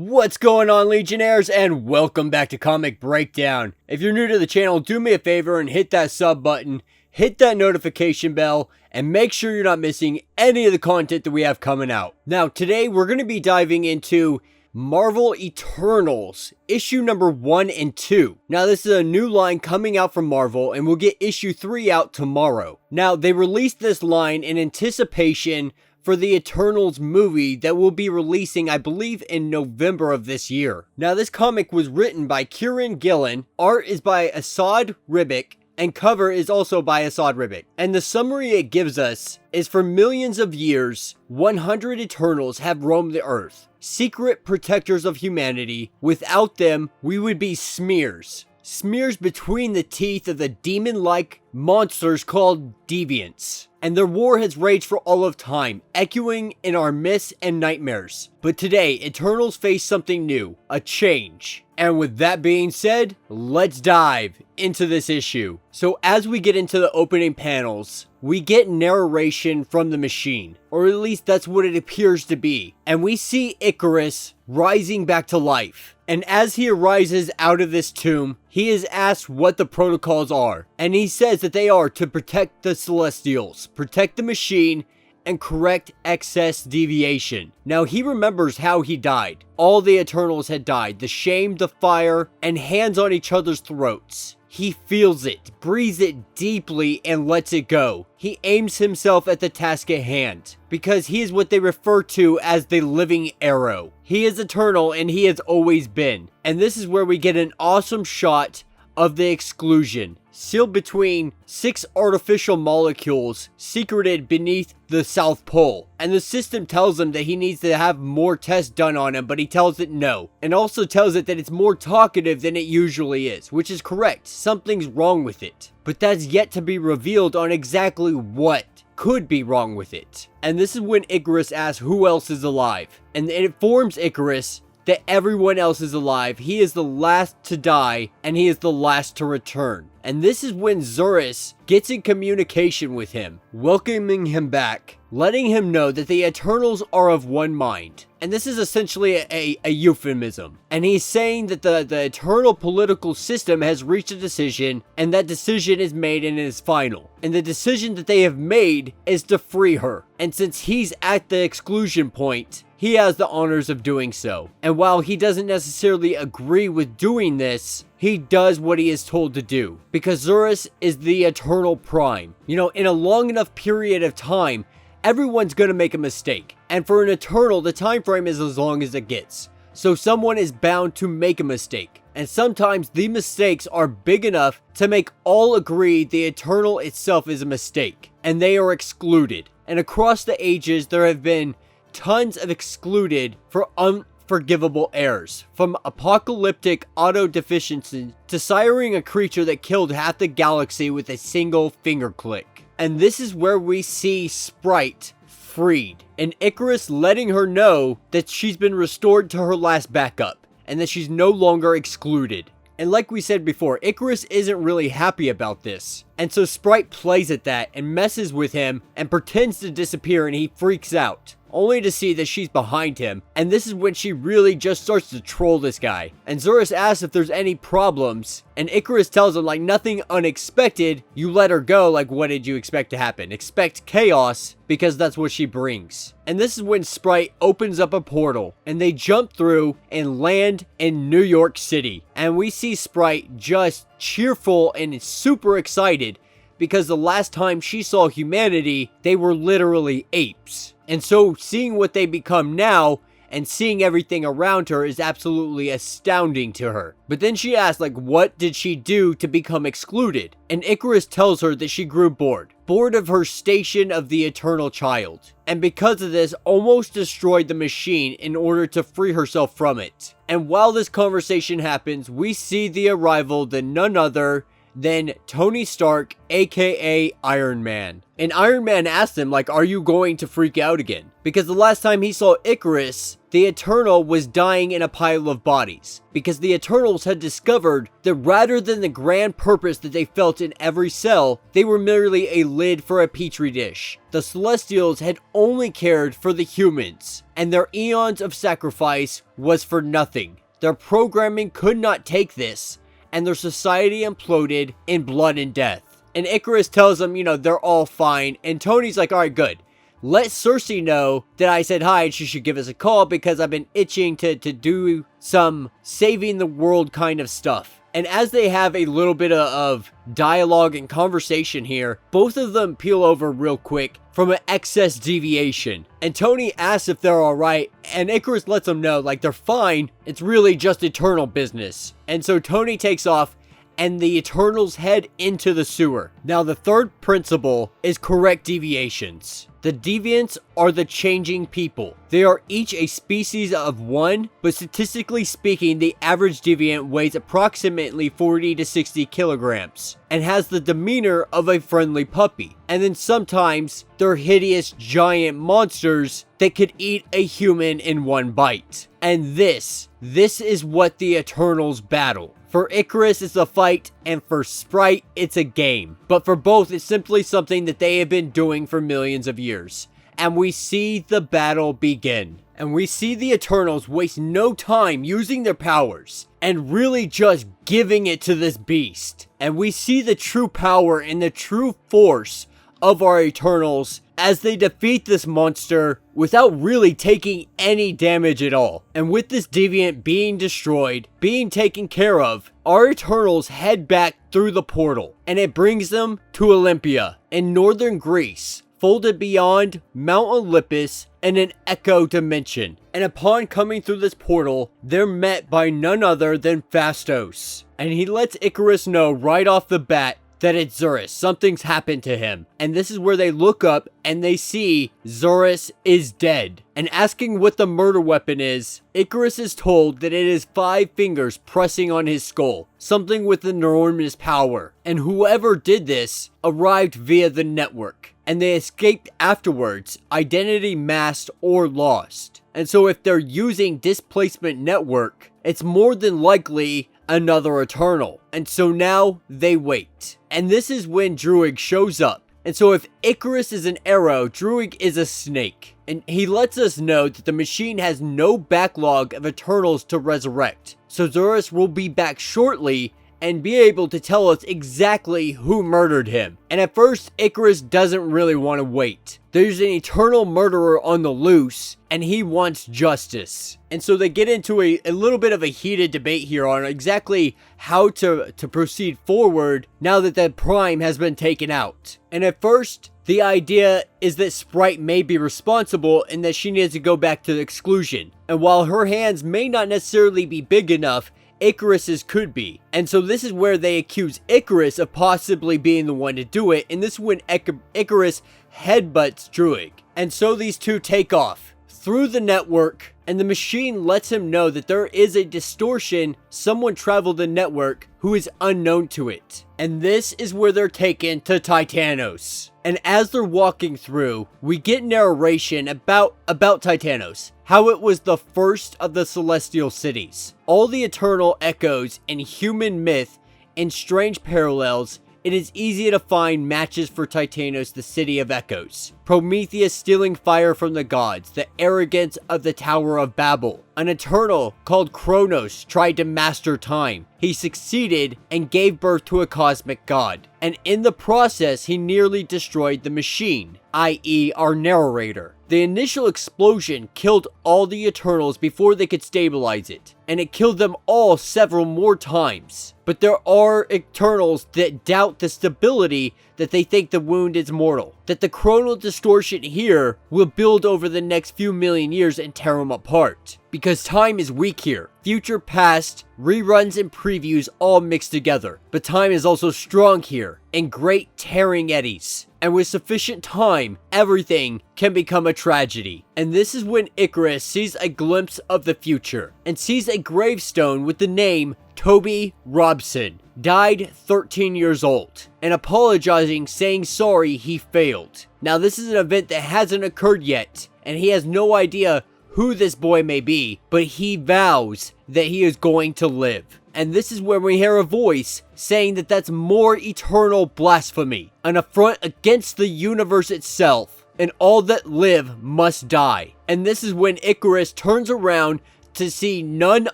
What's going on, Legionnaires, and welcome back to Comic Breakdown. If you're new to the channel, do me a favor and hit that sub button, hit that notification bell, and make sure you're not missing any of the content that we have coming out. Now, today we're going to be diving into Marvel Eternals, issue number 1 and 2. Now, this is a new line coming out from Marvel, and we'll get issue 3 out tomorrow. Now, they released this line in anticipation for the Eternals movie that will be releasing, I believe, in November of this year. Now, this comic was written by Kieron Gillen, art is by Esad Ribić, and cover is also by Esad Ribić. And the summary it gives us is, for millions of years, 100 Eternals have roamed the earth, secret protectors of humanity. Without them, we would be smears. Smears between the teeth of the demon-like monsters called Deviants. And their war has raged for all of time, echoing in our myths and nightmares. But today, Eternals face something new, a change. And with that being said, let's dive into this issue. So as we get into the opening panels, we get narration from the machine, or at least that's what it appears to be. And we see Ikaris rising back to life. And as he arises out of this tomb, he is asked what the protocols are. And he says that they are to protect the Celestials, protect the machine, and correct excess deviation. Now, he remembers how he died. All the Eternals had died. The shame, the fire, and hands on each other's throats. He feels it, breathes it deeply, and lets it go. He aims himself at the task at hand, because he is what they refer to as the living arrow. He is eternal, and he has always been. And this is where we get an awesome shot of the exclusion, sealed between 6 artificial molecules secreted beneath the South Pole. And the system tells him that he needs to have more tests done on him, but he tells it no. And also tells it that it's more talkative than it usually is, which is correct. Something's wrong with it. But that's yet to be revealed on exactly what could be wrong with it. And this is when Ikaris asks who else is alive. And it informs Ikaris that everyone else is alive. He is the last to die, and he is the last to return. And this is when Zuras gets in communication with him, welcoming him back, letting him know that the Eternals are of one mind. And this is essentially a euphemism. And he's saying that the eternal political system has reached a decision, and that decision is made and is final. And the decision that they have made is to free her. And since he's at the exclusion point, he has the honors of doing so. And while he doesn't necessarily agree with doing this, he does what he is told to do. Because Zuras is the eternal prime. You know, in a long enough period of time, everyone's gonna make a mistake. And for an Eternal, the time frame is as long as it gets. So someone is bound to make a mistake. And sometimes the mistakes are big enough to make all agree the Eternal itself is a mistake. And they are excluded. And across the ages, there have been tons of excluded for unforgivable errors. From apocalyptic auto deficiency to siring a creature that killed half the galaxy with a single finger click. And this is where we see Sprite freed, and Ikaris letting her know that she's been restored to her last backup, and that she's no longer excluded. And like we said before, Ikaris isn't really happy about this. And so Sprite plays at that and messes with him and pretends to disappear, and he freaks out, only to see that she's behind him. And this is when she really just starts to troll this guy. And Zuras asks if there's any problems, and Ikaris tells him, like, nothing unexpected. You let her go, like, what did you expect to happen? Expect chaos, because that's what she brings. And this is when Sprite opens up a portal, and they jump through and land in New York City. And we see Sprite just cheerful and super excited, because the last time she saw humanity, they were literally apes. And so seeing what they become now and seeing everything around her is absolutely astounding to her. But then she asks, like, what did she do to become excluded? And Ikaris tells her that she grew bored of her station of the eternal child. And because of this, almost destroyed the machine in order to free herself from it. And while this conversation happens, we see the arrival of none other than Tony Stark, aka Iron Man. And Iron Man asks him, like, are you going to freak out again? because the last time he saw Ikaris, the Eternal was dying in a pile of bodies, because the Eternals had discovered that rather than the grand purpose that they felt in every cell, they were merely a lid for a petri dish. The Celestials had only cared for the humans, and their eons of sacrifice was for nothing. Their programming could not take this, and their society imploded in blood and death. And Ikaris tells them, they're all fine, and Tony's like, alright, good. Let Cersei know that I said hi and she should give us a call because I've been itching to do some saving the world kind of stuff. And as they have a little bit of dialogue and conversation here, both of them peel over real quick from an excess deviation. And Tony asks if they're alright, and Ikaris lets them know, like, they're fine, it's really just Eternal business. And so Tony takes off, and the Eternals head into the sewer. Now, the third principle is correct deviations. The Deviants are the changing people. They are each a species of one, but statistically speaking, the average Deviant weighs approximately 40 to 60 kilograms and has the demeanor of a friendly puppy. And then sometimes they're hideous giant monsters that could eat a human in one bite. And this is what the Eternals battle. For Ikaris, it's a fight, and for Sprite, it's a game. But for both, it's simply something that they have been doing for millions of years. And we see the battle begin. And we see the Eternals waste no time using their powers, and really just giving it to this beast. And we see the true power and the true force of our Eternals as they defeat this monster without really taking any damage at all. And with this Deviant being destroyed, being taken care of, our Eternals head back through the portal, and it brings them to Olympia in northern Greece, folded beyond Mount Olympus in an echo dimension. And upon coming through this portal, they're met by none other than Phastos. And he lets Ikaris know right off the bat that it's Zuras. Something's happened to him. And this is where they look up and they see Zuras is dead. And asking what the murder weapon is, Ikaris is told that it is 5 fingers pressing on his skull. Something with enormous power. And whoever did this arrived via the network. And they escaped afterwards, identity masked or lost. And so if they're using displacement network, it's more than likely another Eternal. And so now they wait. And this is when Druig shows up. And so if Ikaris is an arrow, Druig is a snake. And he lets us know that the machine has no backlog of Eternals to resurrect. So Zuras will be back shortly and be able to tell us exactly who murdered him. And at first, Ikaris doesn't really want to wait. There's an Eternal murderer on the loose, and he wants justice. And so they get into a little bit of a heated debate here on exactly how to proceed forward now that the Prime has been taken out. And at first, the idea is that Sprite may be responsible and that she needs to go back to the exclusion. And while her hands may not necessarily be big enough, Ikaris's could be. And so this is where they accuse Ikaris of possibly being the one to do it, and this is when Ikaris headbutts Druig. And so these two take off through the network, and the machine lets him know that there is a distortion, someone traveled the network who is unknown to it. And this is where they're taken to Titanos. And as they're walking through, we get narration about Titanos. How it was the first of the celestial cities. All the eternal echoes in human myth and strange parallels, it is easy to find matches for Titanos, the city of echoes. Prometheus stealing fire from the gods, the arrogance of the Tower of Babel. An Eternal called Kronos tried to master time. He succeeded and gave birth to a cosmic god. And in the process, he nearly destroyed the machine, i.e. our narrator. The initial explosion killed all the Eternals before they could stabilize it. And it killed them all several more times. But there are Eternals that doubt the stability, that they think the wound is mortal. That the chronal distortion here will build over the next few million years and tear them apart. Because time is weak here. Future, past, reruns, and previews all mixed together. But time is also strong here, in great tearing eddies. And with sufficient time, everything can become a tragedy. And this is when Ikaris sees a glimpse of the future, and sees a a gravestone with the name Toby Robson. Died 13 years old, and apologizing, saying sorry he failed. Now this is an event that hasn't occurred yet, and he has no idea who this boy may be, but he vows that he is going to live. And this is when we hear a voice saying that that's more eternal blasphemy, an affront against the universe itself, and all that live must die. And this is when Ikaris turns around to see none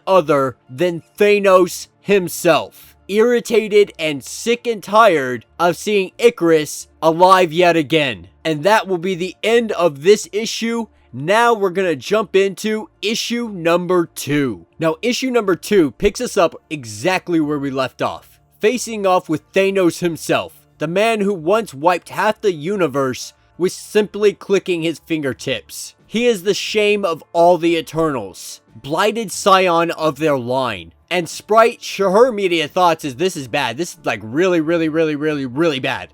other than Thanos himself. Irritated and sick and tired of seeing Ikaris alive yet again. And that will be the end of this issue. Now we're gonna jump into issue number 2. Now issue number 2 picks us up exactly where we left off, facing off with Thanos himself, the man who once wiped half the universe with simply clicking his fingertips. He is the shame of all the Eternals, blighted scion of their line. And Sprite, her immediate thoughts is, this is bad. This is like really bad.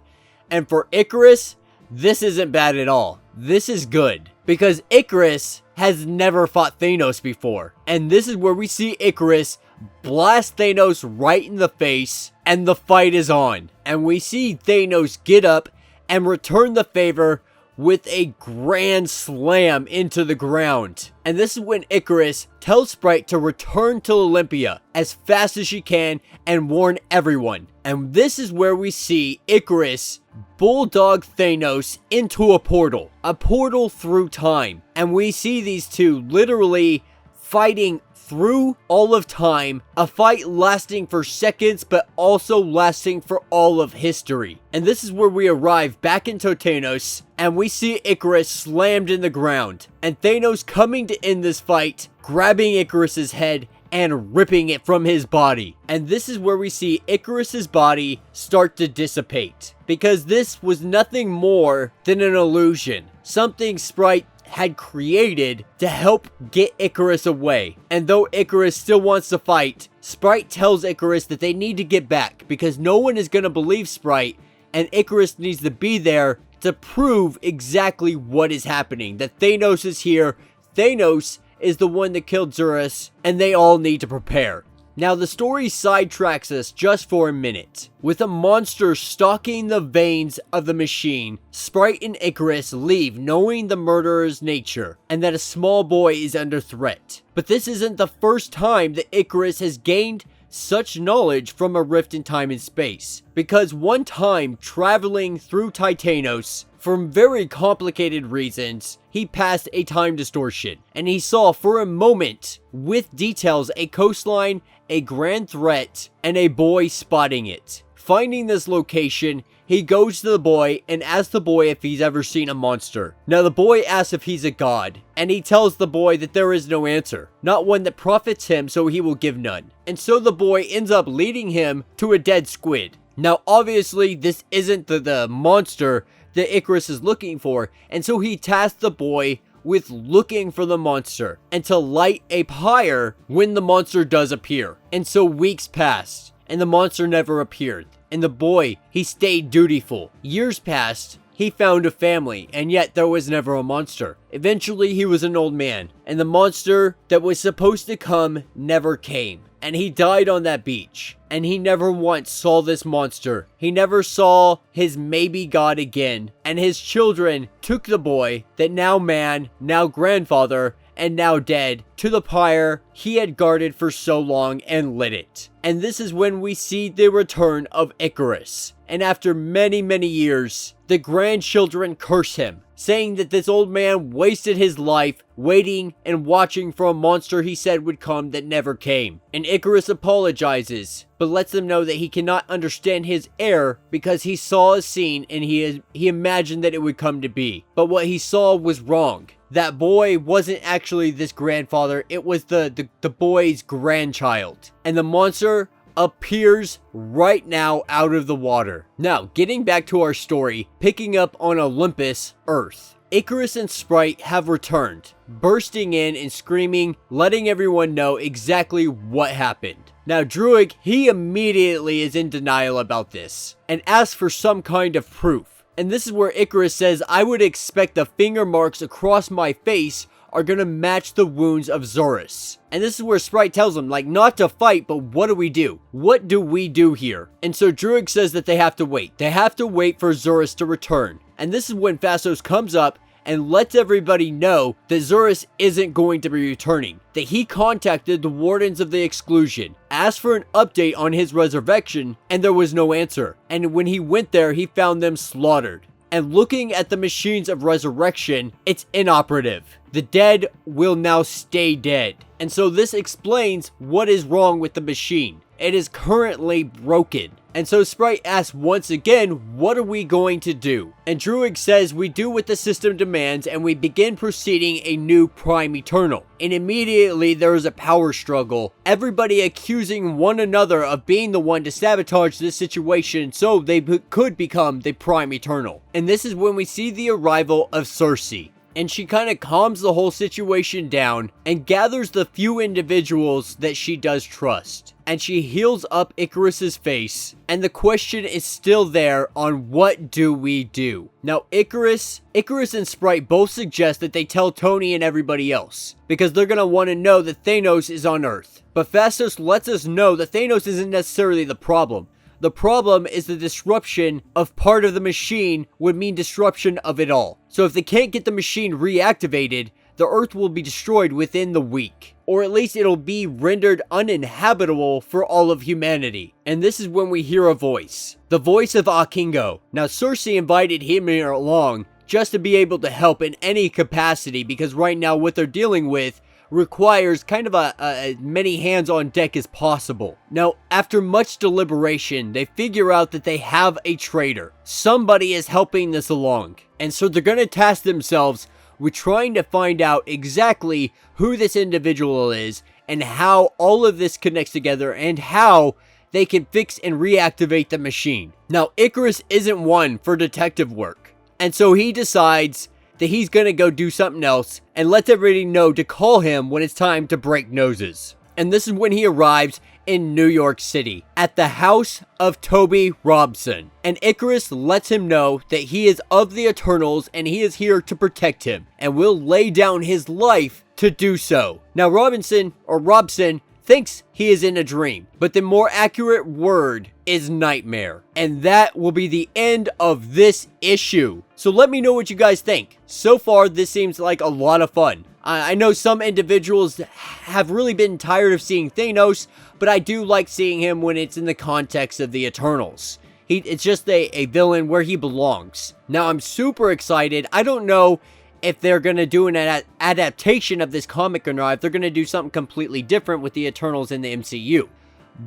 And for Ikaris, this isn't bad at all. This is good. Because Ikaris has never fought Thanos before. And this is where we see Ikaris blast Thanos right in the face. And the fight is on. And we see Thanos get up and return the favor with a grand slam into the ground. And this is when Ikaris tells Sprite to return to Olympia as fast as she can and warn everyone. And this is where we see Ikaris bulldog Thanos into a portal through time. And we see these two literally fighting through all of time, a fight lasting for seconds but also lasting for all of history. And this is where we arrive back in Thanos, and we see Ikaris slammed in the ground, and Thanos coming to end this fight, grabbing Ikaris's head and ripping it from his body. And this is where we see Ikaris's body start to dissipate, because this was nothing more than an illusion, something Sprite had created to help get Ikaris away. And though Ikaris still wants to fight, Sprite tells Ikaris that they need to get back because no one is going to believe Sprite, and Ikaris needs to be there to prove exactly what is happening, that Thanos is here, Thanos is the one that killed Zuras, and they all need to prepare. Now the story sidetracks us just for a minute. With a monster stalking the veins of the machine, Sprite and Ikaris leave knowing the murderer's nature and that a small boy is under threat. But this isn't the first time that Ikaris has gained such knowledge from a rift in time and space. Because one time traveling through Titanos, for very complicated reasons, he passed a time distortion, and he saw for a moment, with details, a coastline, a grand threat, and a boy spotting it. Finding this location, he goes to the boy and asks the boy if he's ever seen a monster. Now the boy asks if he's a god, and he tells the boy that there is no answer, not one that profits him, so he will give none. And so the boy ends up leading him to a dead squid. Now obviously this isn't the monster that Ikaris is looking for, and so he tasked the boy with looking for the monster and to light a pyre when the monster does appear. And so weeks passed and the monster never appeared, and the boy, he stayed dutiful. Years passed, he found a family, and yet there was never a monster. Eventually he was an old man, and the monster that was supposed to come never came. And he died on that beach. And he never once saw this monster. He never saw his maybe god again. And his children took the boy, that now man, now grandfather, and now dead, to the pyre he had guarded for so long and lit it. And this is when we see the return of Ikaris. And after many years, the grandchildren curse him, saying that this old man wasted his life waiting and watching for a monster he said would come that never came. And Ikaris apologizes, but lets them know that he cannot understand his error because he saw a scene and he imagined that it would come to be. But what he saw was wrong. That boy wasn't actually this grandfather, it was the boy's grandchild. And the monster appears right now out of the water. Now, getting back to our story, picking up on Olympus, Earth. Ikaris and Sprite have returned, bursting in and screaming, letting everyone know exactly what happened. Now, Druig, he immediately is in denial about this, and asks for some kind of proof. And this is where Ikaris says, I would expect the finger marks across my face are gonna match the wounds of Zuras. And this is where Sprite tells him, like, not to fight, but what do we do? What do we do here? And so Druig says that they have to wait. They have to wait for Zuras to return. And this is when Thanos comes up and lets everybody know that Zuras isn't going to be returning. That he contacted the Wardens of the Exclusion, asked for an update on his resurrection, and there was no answer. And when he went there, he found them slaughtered. And looking at the machines of resurrection, it's inoperative. The dead will now stay dead. And so this explains what is wrong with the machine. It is currently broken. And so Sprite asks once again, what are we going to do? And Druig says we do what the system demands and we begin proceeding a new Prime Eternal. And immediately there is a power struggle. Everybody accusing one another of being the one to sabotage this situation so they could become the Prime Eternal. And this is when we see the arrival of Cersei. And she kind of calms the whole situation down and gathers the few individuals that she does trust. And she heals up Ikaris's face. And the question is still there on what do we do? Now Ikaris and Sprite both suggest that they tell Tony and everybody else, because they're going to want to know that Thanos is on Earth. But Thanos lets us know that Thanos isn't necessarily the problem. The problem is the disruption of part of the machine would mean disruption of it all. So if they can't get the machine reactivated, the Earth will be destroyed within the week. Or at least it'll be rendered uninhabitable for all of humanity. And this is when we hear a voice. The voice of Akingo. Now Cersei invited him here along just to be able to help in any capacity, because right now what they're dealing with requires kind of a many hands on deck as possible. Now, after much deliberation, they figure out that they have a traitor. Somebody is helping this along. And so they're going to task themselves with trying to find out exactly who this individual is and how all of this connects together and how they can fix and reactivate the machine. Now, Ikaris isn't one for detective work. And so he decides that he's gonna go do something else and lets everybody know to call him when it's time to break noses. And this is when he arrives in New York City at the house of Toby Robson. And Ikaris lets him know that he is of the Eternals and he is here to protect him and will lay down his life to do so. Now Robson thinks he is in a dream, but the more accurate word is nightmare. And that will be the end of this issue. So let me know what you guys think. So far, this seems like a lot of fun. I know some individuals have really been tired of seeing Thanos, but I do like seeing him when it's in the context of the Eternals. It's just a villain where he belongs. Now, I'm super excited. I don't know if they're going to do an adaptation of this comic or not, if they're going to do something completely different with the Eternals in the MCU.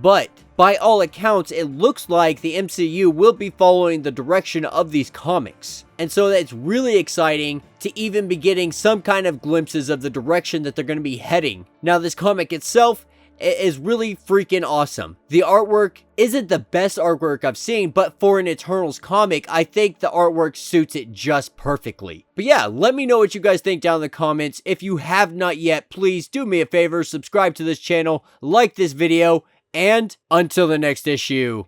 But by all accounts, it looks like the MCU will be following the direction of these comics. And so that's really exciting to even be getting some kind of glimpses of the direction that they're going to be heading. Now, this comic itself is really freaking awesome. The artwork isn't the best artwork I've seen, but for an Eternals comic, I think the artwork suits it just perfectly. But yeah, let me know what you guys think down in the comments. If you have not yet, please do me a favor, subscribe to this channel, like this video, and until the next issue,